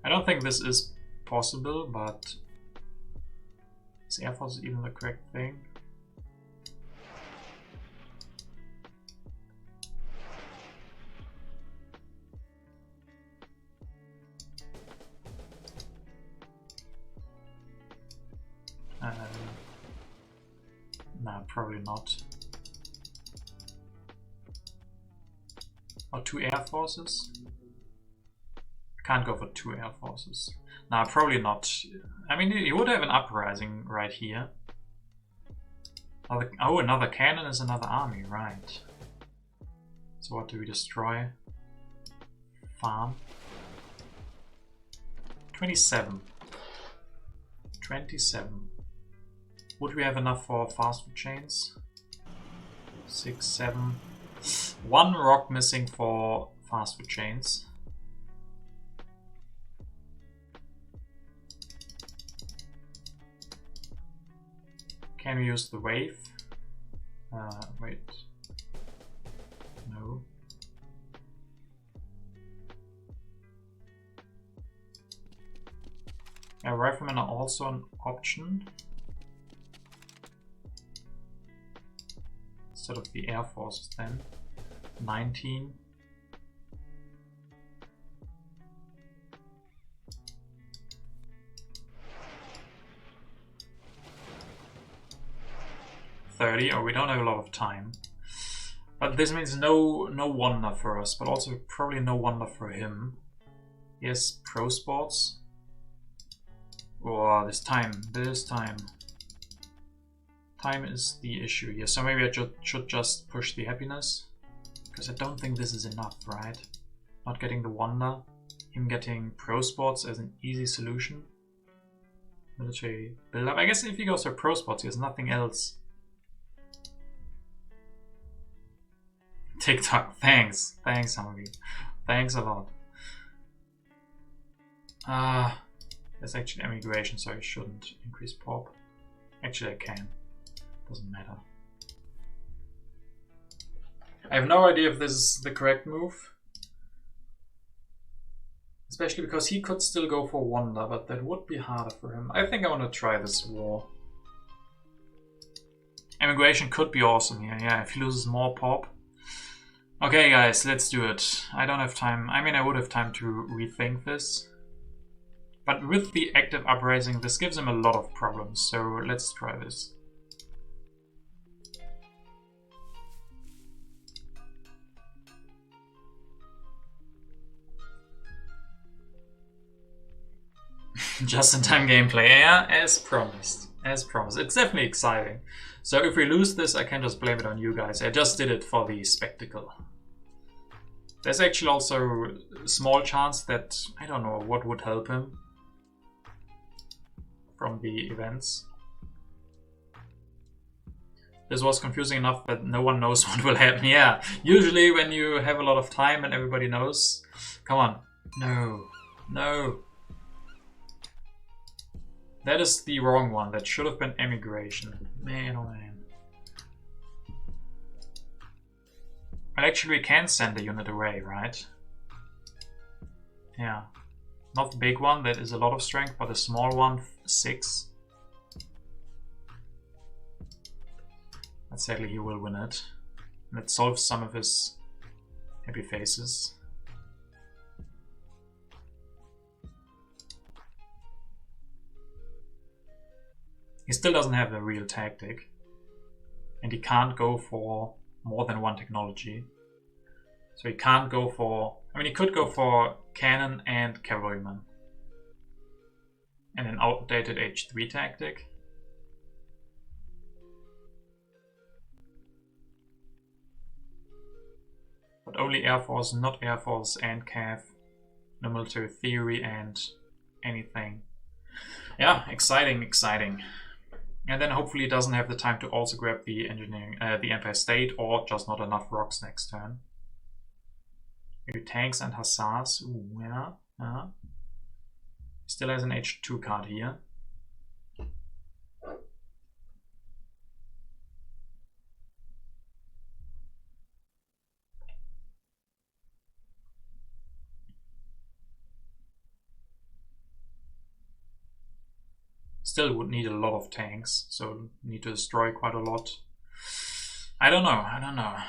I don't think this is possible, but is air force even the correct thing? Nah, probably not. Or 2 air forces? Can't go for 2 air forces. Nah, probably not. I mean, you would have an uprising right here. Oh, another cannon is another army, right. So what do we destroy? Farm. 27. 27. Would we have enough for fast food chains? 6, 7. One rock missing for fast food chains. Can we use the wave? Wait. No. Yeah, riflemen are also an option. Instead of the air forces then. 19. Oh, we don't have a lot of time. But this means no wonder for us, but also probably no wonder for him. Yes, pro sports. Oh, this time. Time is the issue here. So maybe I should just push the happiness. Because I don't think this is enough, right? Not getting the wonder. Him getting pro sports as an easy solution. Military build up. I guess if he goes for pro sports, he has nothing else. TikTok, thanks, Hungry, thanks a lot. There's actually emigration, so I shouldn't increase pop. Actually, I can. Doesn't matter. I have no idea if this is the correct move, especially because he could still go for wonder, but that would be harder for him. I think I want to try this war. Emigration could be awesome here. Yeah, if he loses more pop. Okay guys, let's do it. I don't have time. I mean, I would have time to rethink this. But with the active uprising, this gives him a lot of problems. So let's try this. Just-in-time gameplay. Yeah, as promised. As promised. It's definitely exciting. So if we lose this, I can just blame it on you guys. I just did it for the spectacle. There's actually also a small chance that, I don't know what would help him from the events. This was confusing enough that no one knows what will happen. Yeah, usually when you have a lot of time and everybody knows. Come on. No. No. That is the wrong one. That should have been emigration. Man, oh man. But actually we can send a unit away, right? Yeah. Not the big one, that is a lot of strength, but the small one, 6. But sadly he will win it. And it solves some of his happy faces. He still doesn't have the real tactic. And he can't go for more than one technology. So he can't go for... I mean, he could go for cannon and cavalryman. And an outdated H3 tactic. But only Air Force, not Air Force and Cav. No military theory and anything. Yeah, exciting, exciting. And then hopefully he doesn't have the time to also grab the engineering, the Empire State, or just not enough rocks next turn. Maybe tanks and hussars. Ooh, yeah. Still has an H2 card here. Still would need a lot of tanks, so need to destroy quite a lot. I don't know. How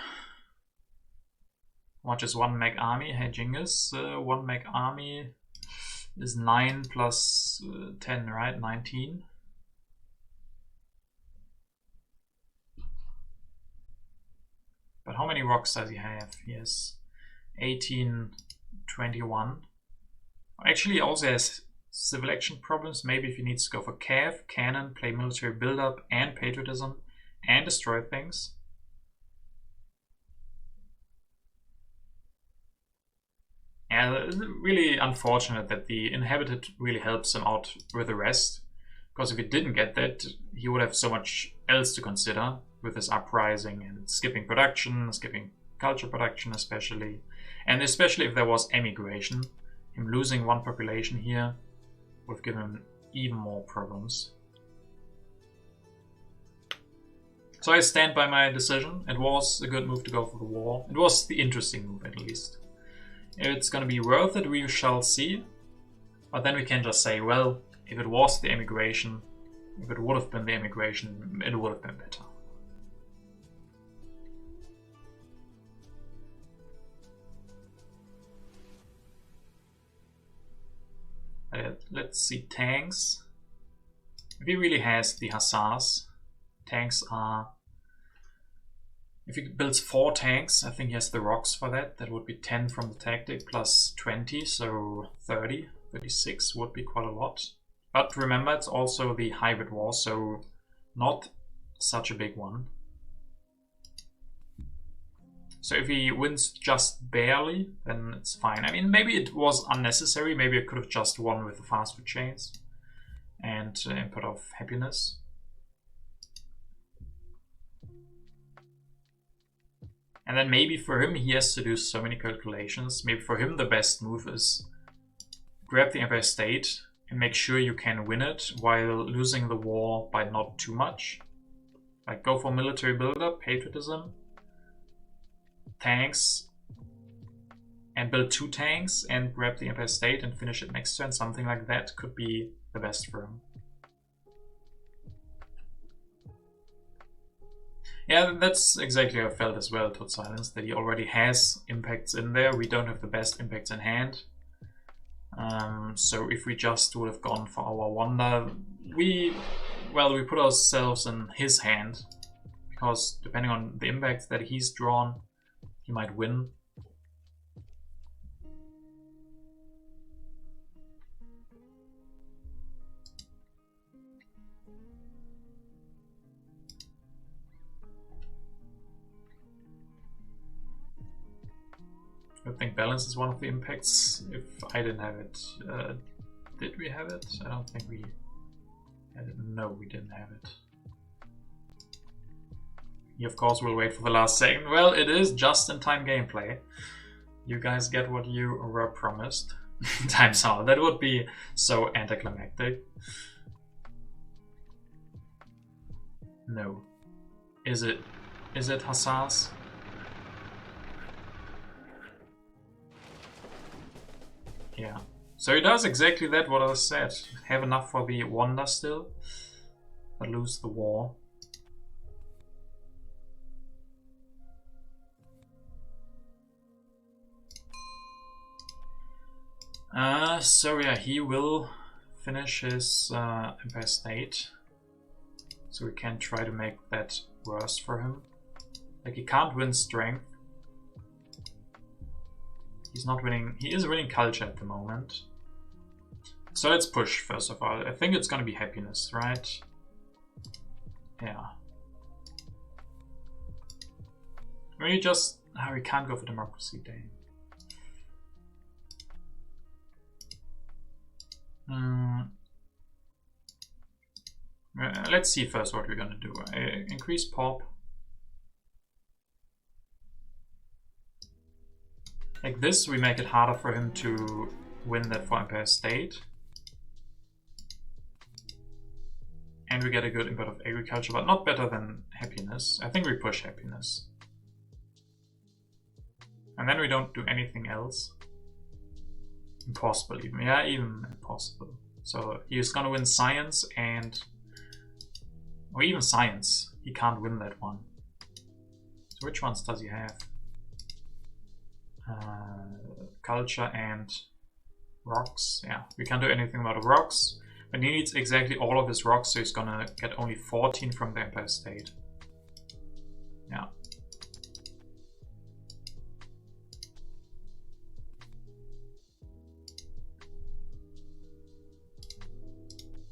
much is 1 mech army? Hey Genghis, 1 mech army is 9 plus 10, right? 19. But how many rocks does he have? He has 18, 21. Actually, he also has civil action problems. Maybe if he needs to go for Cav, cannon, play military build-up and patriotism and destroy things. Yeah, it's really unfortunate that the inhabited really helps him out with the rest. Because if he didn't get that, he would have so much else to consider with his uprising and skipping production, skipping culture production especially. And especially if there was emigration, him losing one population here would give him even more problems. So I stand by my decision. It was a good move to go for the war. It was the interesting move at least. If it's gonna be worth it, we shall see. But then we can just say, well, if it was the emigration, if it would have been the emigration, it would have been better. Let's see tanks. If he really has the hussars, tanks are... If he builds 4 tanks, I think he has the rocks for that. That would be 10 from the tactic plus 20, so 30. 36 would be quite a lot. But remember, it's also the hybrid war, so not such a big one. So if he wins just barely, then it's fine. I mean, maybe it was unnecessary. Maybe I could have just won with the fast food chains and input of happiness. And then maybe for him, he has to do so many calculations. Maybe for him, the best move is grab the Empire State and make sure you can win it while losing the war by not too much. Like go for military buildup, patriotism, tanks, and build 2 tanks and grab the Empire State and finish it next turn. Something like that could be the best for him. Yeah, that's exactly how I felt as well towards Silence, that he already has impacts in there. We don't have the best impacts in hand. So if we just would have gone for our wonder, we put ourselves in his hand, because depending on the impacts that he's drawn, he might win. I think balance is one of the impacts. If I didn't have it, did we have it? I don't think we had it. No, we didn't have it. You of course will wait for the last second. Well, it is just-in-time gameplay. You guys get what you were promised. Times out. That would be so anticlimactic. No. Is it hussars? Yeah. So he does exactly that, what I said. Have enough for the wonder still, but lose the war. So yeah, he will finish his Empire State. So we can try to make that worse for him. Like, he can't win strength. He's not winning. He is winning culture at the moment. So let's push first of all. I think it's gonna be happiness, right? Yeah. We just... we can't go for democracy day. Let's see first what we're gonna do. Increase pop. Like this, we make it harder for him to win that for Empire State. And we get a good input of agriculture, but not better than happiness. I think we push happiness. And then we don't do anything else. Impossible even. Yeah, even impossible. So he's gonna win science and... or even science. He can't win that one. So which ones does he have? Culture and rocks. Yeah, we can't do anything about the rocks. But he needs exactly all of his rocks, so he's gonna get only 14 from the Empire State. Yeah.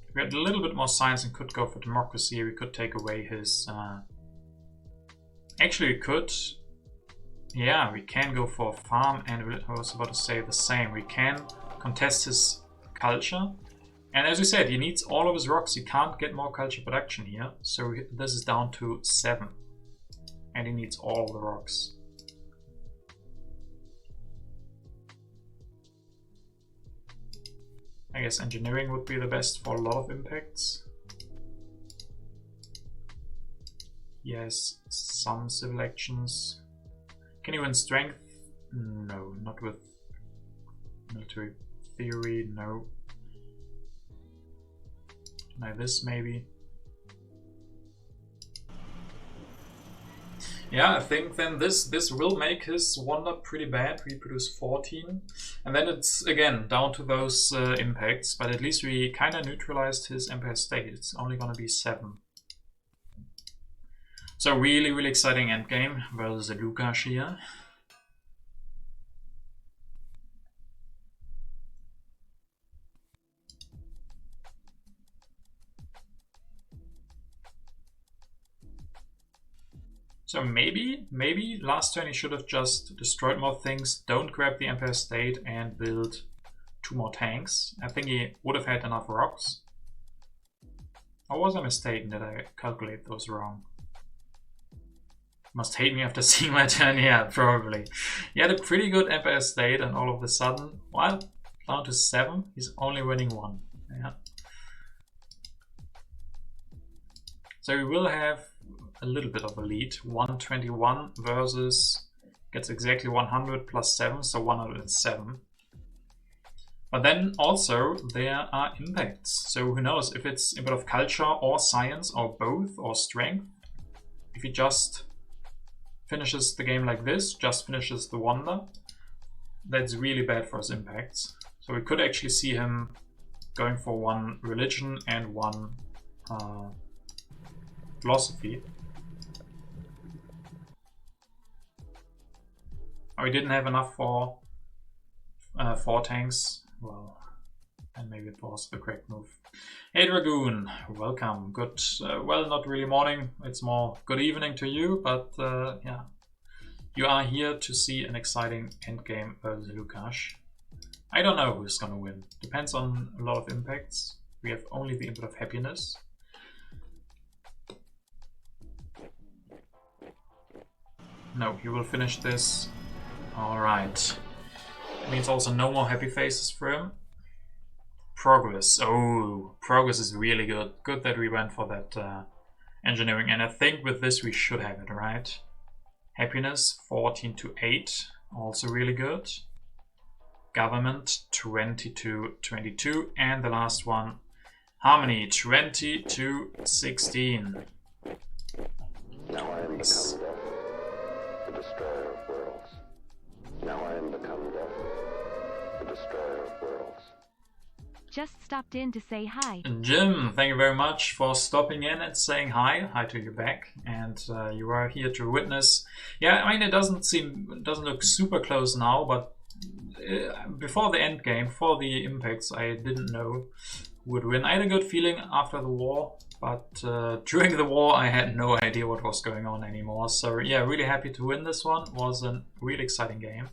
If we had a little bit more science and could go for democracy, we could take away his... Actually, we could... Yeah, we can go for a farm, and I was about to say the same. We can contest his culture. And as we said, he needs all of his rocks. He can't get more culture production here. So this is down to 7. And he needs all the rocks. I guess engineering would be the best for a lot of impacts. Yes, some civil actions. Can you win strength? No, not with military theory, no. Like this maybe. Yeah, I think then this will make his wonder pretty bad. We produce 14. And then it's again down to those impacts, but at least we kind of neutralized his Empire State. It's only gonna be 7. So really, really exciting endgame versus the Lukaszt here. So maybe last turn he should have just destroyed more things, don't grab the Empire State and build 2 more tanks. I think he would have had enough rocks. Or was I mistaken? Did I calculate those wrong? Must hate me after seeing my turn. Yeah, probably. He had a pretty good Empire State and all of a sudden, well, down to 7, he's only winning 1. Yeah. So we will have a little bit of a lead. 121 versus gets exactly 100 plus 7, so 107. But then also there are impacts. So who knows if it's a bit of culture or science or both or strength. If he just finishes the game like this, just finishes the wonder, that's really bad for his impacts. So we could actually see him going for 1 religion and 1 philosophy. Oh, we didn't have enough for 4 tanks. Well, and maybe it was the correct move. Hey Dragoon, welcome. Good, well, not really morning, it's more good evening to you, but yeah. You are here to see an exciting endgame versus Lukaszt. I don't know who's gonna win. Depends on a lot of impacts. We have only the input of happiness. No, he will finish this. Alright. It means also no more happy faces for him. Progress. Oh, progress is really good. Good that we went for that engineering. And I think with this we should have it, right? Happiness 14 to 8. Also really good. Government 20 to 22. And the last one, harmony 20 to 16. Now I am become death, the destroyer of worlds. Now I am become death, the destroyer of worlds. Just stopped in to say hi. Jim, thank you very much for stopping in and saying hi. Hi to you back. And you are here to witness. Yeah, I mean, it doesn't look super close now, but before the end game, for the impacts, I didn't know who would win. I had a good feeling after the war, but during the war, I had no idea what was going on anymore. So yeah, really happy to win this one. It was a really exciting game.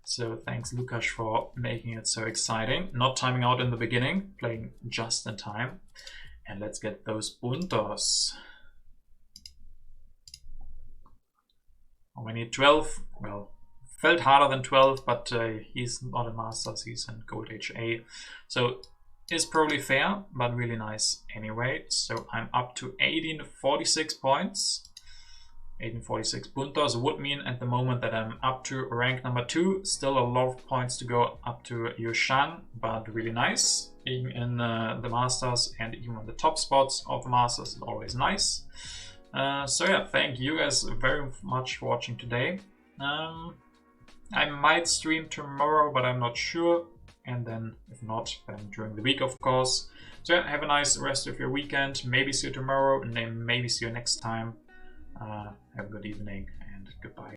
So thanks Lukaszt for making it so exciting. Not timing out in the beginning, playing just in time. And let's get those puntos. Oh, we need 12. Well, felt harder than 12, but he's not a Masters, he's in Gold HA. So is probably fair, but really nice anyway. So I'm up to 1846 points. 1846 puntos would mean at the moment that I'm up to rank number 2. Still a lot of points to go up to Yushang, but really nice. Being in the Masters and even on the top spots of the Masters is always nice. So yeah, thank you guys very much for watching today. I might stream tomorrow, but I'm not sure. And then if not, then during the week, of course. So yeah, have a nice rest of your weekend. Maybe see you tomorrow and then maybe see you next time. Have a good evening and goodbye.